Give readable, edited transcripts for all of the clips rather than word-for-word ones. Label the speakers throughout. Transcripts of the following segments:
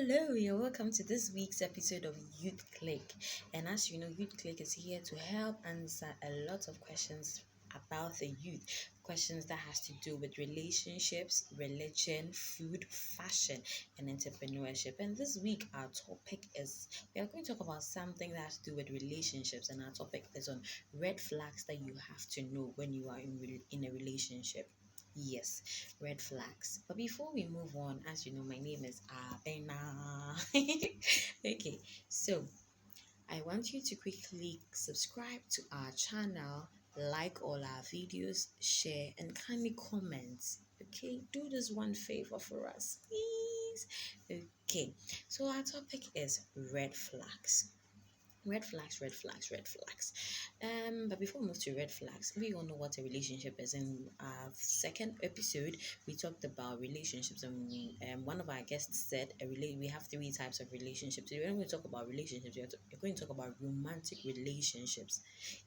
Speaker 1: Hello, you're welcome to this week's episode of Youth Clique. And as you know, Youth Clique is here to help answer a lot of questions about the youth. Questions that has to do with relationships, religion, food, fashion, and entrepreneurship. And this week, our topic is we are going to talk about something that has to do with relationships. And our topic is on red flags that you have to know when you are in a relationship. Yes, red flags. But before we move on, as you know, my name is Abena. Okay, so I want you to quickly subscribe to our channel, like all our videos, share, and kindly comment. Okay, do this one favor for us, please. Okay, so our topic is red flags. Red flags, red flags, red flags. But before we move to red flags, we all know what a relationship is. In our second episode, we talked about relationships, and one of our guests said we have three types of relationships. So we're not going to talk about relationships. We're going to talk about romantic relationships.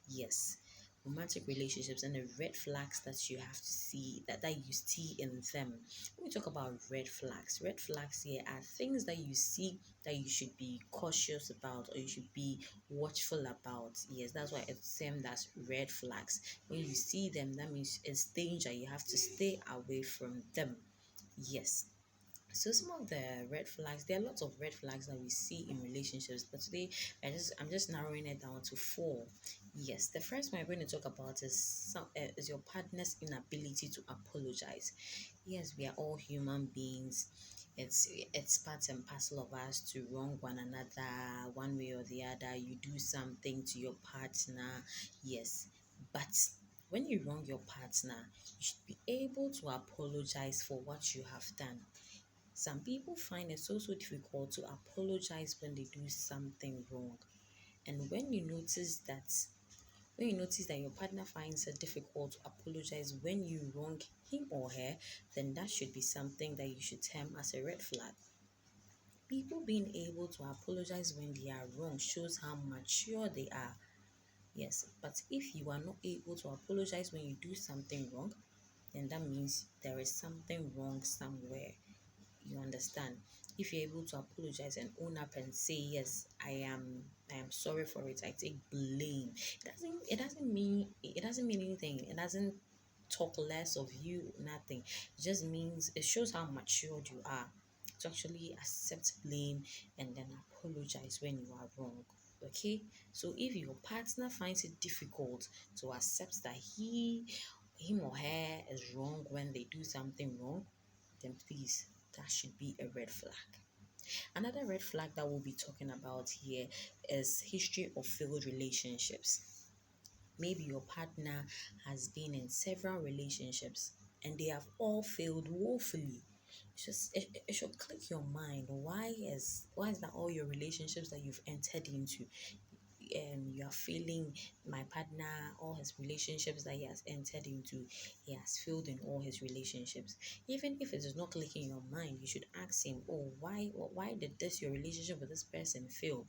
Speaker 1: Yes, romantic relationships and the red flags that you have to see that you see in them. When we talk about red flags, red flags here are things that you see that you should be cautious about or you should be watchful about. Yes, that's why it's termed as red flags. When you see them, that means it's danger. You have to stay away from them. Yes. So some of the red flags, there are lots of red flags that we see in relationships, but today I'm just narrowing it down to four. Yes, the first one I'm going to talk about is your partner's inability to apologize. Yes, we are all human beings. It's part and parcel of us to wrong one another one way or the other. You do something to your partner, yes, but when you wrong your partner, you should be able to apologize for what you have done. Some people find it so difficult to apologize when they do something wrong. And when you notice that your partner finds it difficult to apologize when you wrong him or her, then that should be something that you should term as a red flag. People being able to apologize when they are wrong shows how mature they are. Yes, but if you are not able to apologize when you do something wrong, then that means there is something wrong somewhere. You understand? If you're able to apologize and own up and say, yes, I am sorry for it, I take blame. It doesn't mean anything. It doesn't talk less of you, nothing. It just means it shows how matured you are to actually accept blame and then apologize when you are wrong. Okay, so if your partner finds it difficult to accept that him or her is wrong when they do something wrong, then please, that should be a red flag. Another red flag that we'll be talking about here is history of failed relationships. Maybe your partner has been in several relationships and they have all failed woefully. It should click your mind. Why is that all your relationships that you've entered into, you are feeling my partner, all his relationships that he has entered into, he has failed in all his relationships. Even if it is not clicking in your mind, you should ask him, oh, why did this your relationship with this person fail?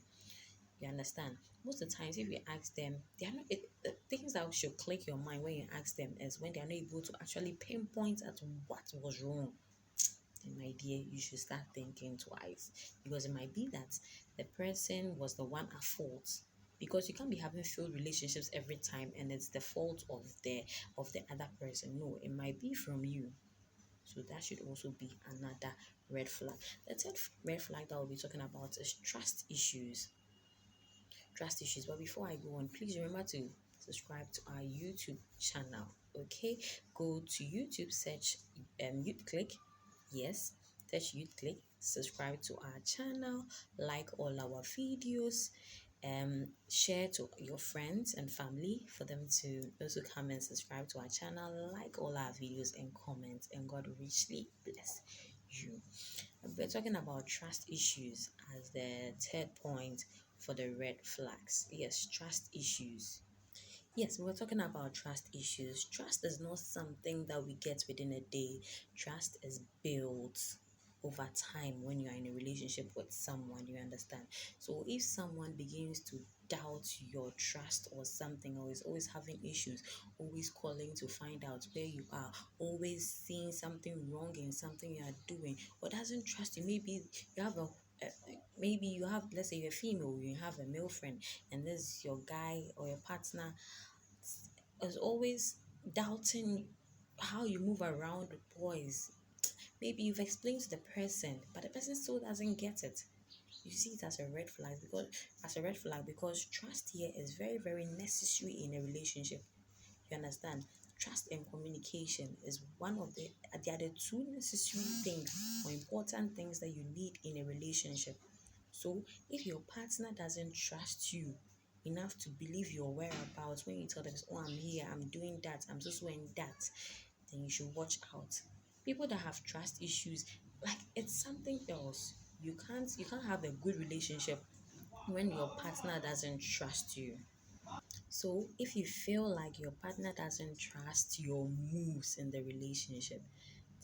Speaker 1: You understand? Most of the times, if you ask them, they are not the things that should click your mind when you ask them is when they are not able to actually pinpoint at what was wrong. Then, my dear, you should start thinking twice, because it might be that the person was the one at fault, because you can't be having failed relationships every time and it's the fault of the other person. No, it might be from you. So that should also be another red flag. The third red flag that we'll be talking about is trust issues. But before I go on, please remember to subscribe to our YouTube channel. Okay, go to YouTube, search Youth Clique. Yes, search Youth Clique. Subscribe to our channel, like all our videos, share to your friends and family for them to also come and subscribe to our channel, like all our videos and comment, and God richly bless you. We're talking about trust issues as the third point for the red flags. Yes, trust issues. Yes, we're talking about trust issues. Trust is not something that we get within a day. Trust is built over time when you're in a relationship with someone, you understand. So if someone begins to doubt your trust or something, or is always having issues, always calling to find out where you are, always seeing something wrong in something you are doing, or doesn't trust you, maybe you have a uh, maybe you have, let's say you're a female, you have a male friend, and this your guy or your partner is always doubting how you move around with boys. Maybe you've explained to the person, but the person still doesn't get it. You see it as a red flag, because trust here is very, very necessary in a relationship. You understand? Trust and communication is one of they are the two necessary things or important things that you need in a relationship. So if your partner doesn't trust you enough to believe your whereabouts when you tell them, oh, I'm here, I'm doing that, I'm just doing that, then you should watch out. People that have trust issues, like, it's something else. You can't have a good relationship when your partner doesn't trust you. So if you feel like your partner doesn't trust your moves in the relationship,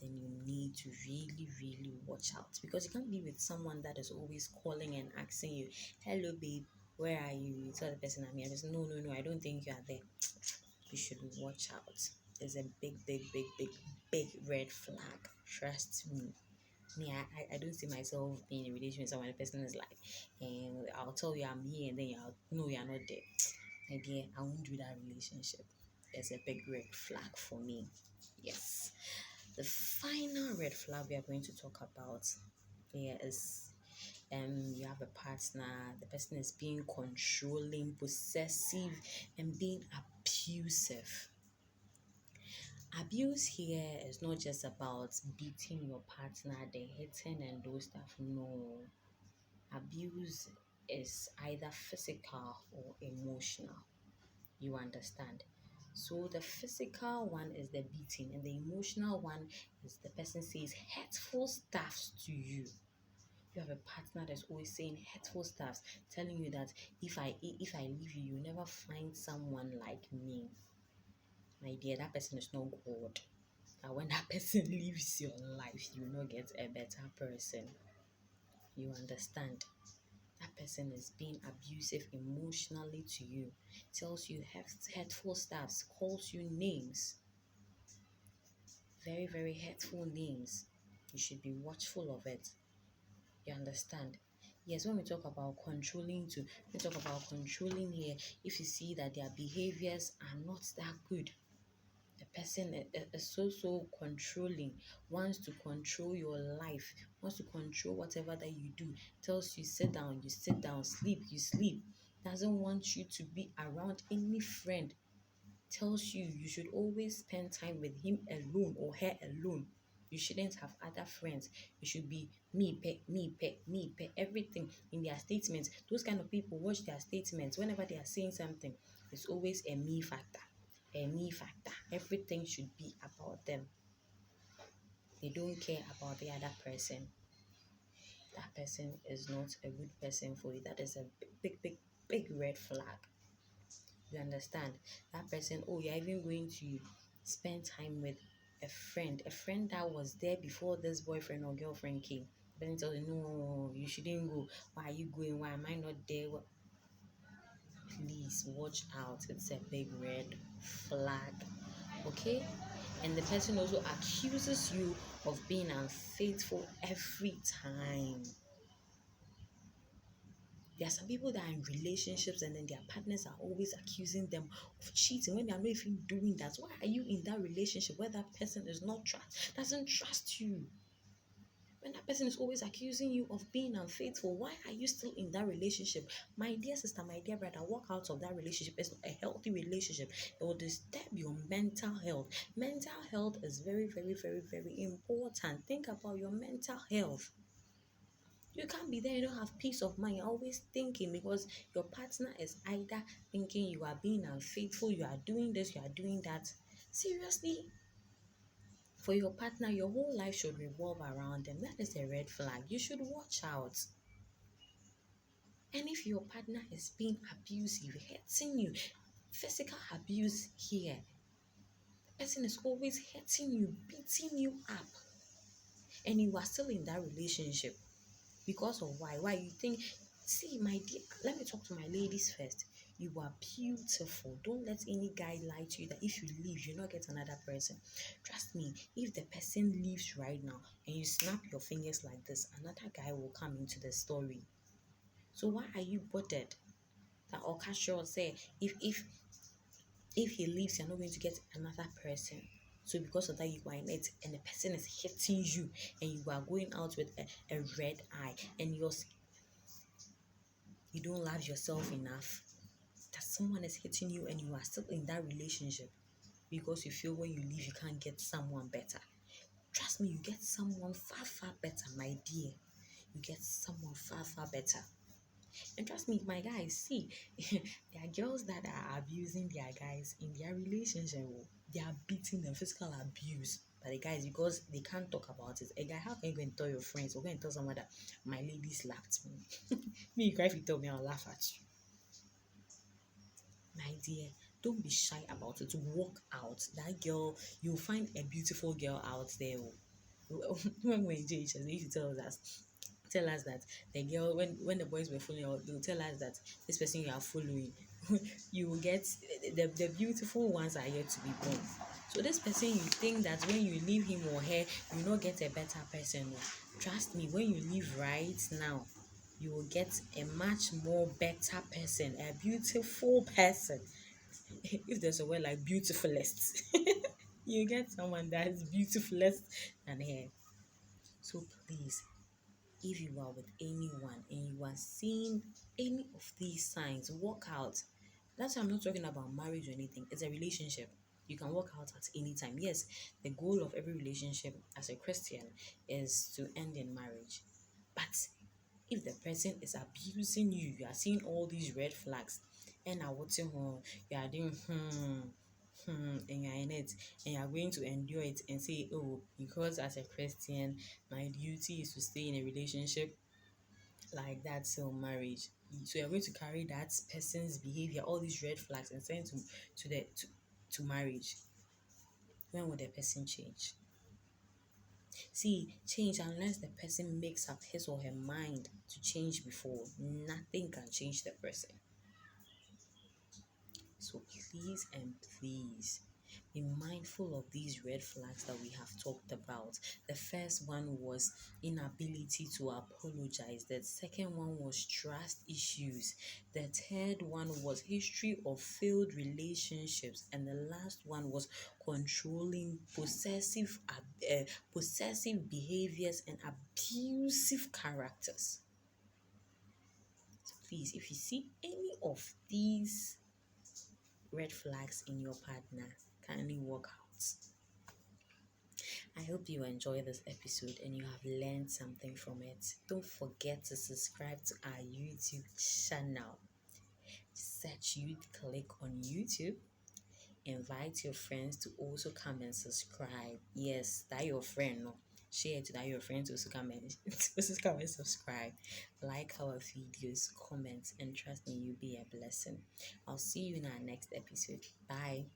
Speaker 1: then you need to really, really watch out, because you can't be with someone that is always calling and asking you, hello babe, where are you? You tell the person I'm here. Just no, no, no, I don't think you are there. You should watch out. There's a big, big, big, big, big red flag. Trust me. I don't see myself being in a relationship with someone. The person is like, I'll tell you I'm here, and then you'll no, you're not there. My dear, I won't do that relationship. There's a big red flag for me. Yes. The final red flag we are going to talk about here is you have a partner, the person is being controlling, possessive, and being abusive. Abuse here is not just about beating your partner, the hitting and those stuff. No. Abuse is either physical or emotional. You understand? So the physical one is the beating, and the emotional one is the person says hurtful stuff to you. You have a partner that's always saying hurtful stuff, telling you that if I leave you, you'll never find someone like me. My dear, that person is not God. And when that person leaves your life, you will not get a better person. You understand? That person is being abusive emotionally to you, tells you hurtful stuff, calls you names, very, very hurtful names. You should be watchful of it. You understand? Yes, when we talk about controlling too, we talk about controlling here. If you see that their behaviors are not that good, the person is so controlling, wants to control your life, wants to control whatever that you do, tells you sit down, you sit down, sleep, you sleep, doesn't want you to be around any friend, tells you you should always spend time with him alone or her alone. You shouldn't have other friends. You should be me, pet, me, pet, me, pet, everything in their statements. Those kind of people watch their statements whenever they are saying something. It's always a me factor. A me factor. Everything should be about them. They don't care about the other person. That person is not a good person for you. That is a big, big, big, big red flag. You understand? That person, oh, you're even going to spend time with a friend that was there before this boyfriend or girlfriend came. Then tell you, no, you shouldn't go. Why are you going? Why am I not there? Please watch out. It's a big red flag. Okay? And the person also accuses you of being unfaithful every time. There are some people that are in relationships and then their partners are always accusing them of cheating when they are not even doing that. Why are you in that relationship where that person is not doesn't trust you? When that person is always accusing you of being unfaithful, why are you still in that relationship? My dear sister, my dear brother, walk out of that relationship. It's not a healthy relationship. It will disturb your mental health. Mental health is very, very, very, very important. Think about your mental health. You can't be there, you don't have peace of mind. You're always thinking because your partner is either thinking you are being unfaithful, you are doing this, you are doing that. Seriously, for your partner, your whole life should revolve around them. That is a red flag. You should watch out. And if your partner is being abusive, hurting you, physical abuse here, the person is always hurting you, beating you up, and you are still in that relationship because of why? Why you think, see, my dear, let me talk to my ladies first. You are beautiful. Don't let any guy lie to you that if you leave, you not get another person. Trust me, if the person leaves right now and you snap your fingers like this, another guy will come into the story. So why are you bothered? That Okasha say if he leaves, you're not going to get another person. So because of that, you are in it, and the person is hitting you, and you are going out with a red eye, and you don't love yourself enough. That someone is hitting you, and you are still in that relationship because you feel when you leave, you can't get someone better. Trust me, you get someone far, far better, my dear. You get someone far, far better. And trust me, my guys, see, there are girls that are abusing their guys in their relationship. Oh. They are beating them, physical abuse. But the guys, because they can't talk about it. A guy, how can you go and tell your friends or go and tell someone that my lady slapped me? Me, you cry if you tell me, I'll laugh at you. My dear, don't be shy about it. Walk out. That girl, you'll find a beautiful girl out there. Oh. When we're in JHS, they used to tell us that the girl when the boys were following out, they'll tell us that this person you are following, you will get the beautiful ones are yet to be born. So this person you think that when you leave him or her, you will not get a better person. Trust me, when you leave right now, you will get a much more better person, a beautiful person. If there's a word like beautifulest, you get someone that is beautifulest than her. So please, if you are with anyone and you are seeing any of these signs, walk out. That's why I'm not talking about marriage or anything. It's a relationship. You can walk out at any time. Yes, the goal of every relationship as a Christian is to end in marriage. But if the person is abusing you, you are seeing all these red flags, and I would say, oh, you are doing and you're in it, and you're going to endure it and say, oh, because as a Christian, my duty is to stay in a relationship like that till marriage. So you're going to carry that person's behavior, all these red flags, and send to marriage. When will the person change? See, change unless the person makes up his or her mind to change before. Nothing can change the person. So please and please be mindful of these red flags that we have talked about. The first one was inability to apologize. The second one was trust issues. The third one was history of failed relationships. And the last one was controlling possessive behaviors and abusive characters. So please, if you see any of these red flags in your partner, kindly walk out. I hope you enjoy this episode and you have learned something from it. Don't forget to subscribe to our YouTube channel. Search Youth Clique on YouTube. Invite your friends to also come and subscribe. Yes, that your friend. No, share it to that your friends also come and also come and subscribe. Like our videos, comment, and trust me, you'll be a blessing. I'll see you in our next episode. Bye.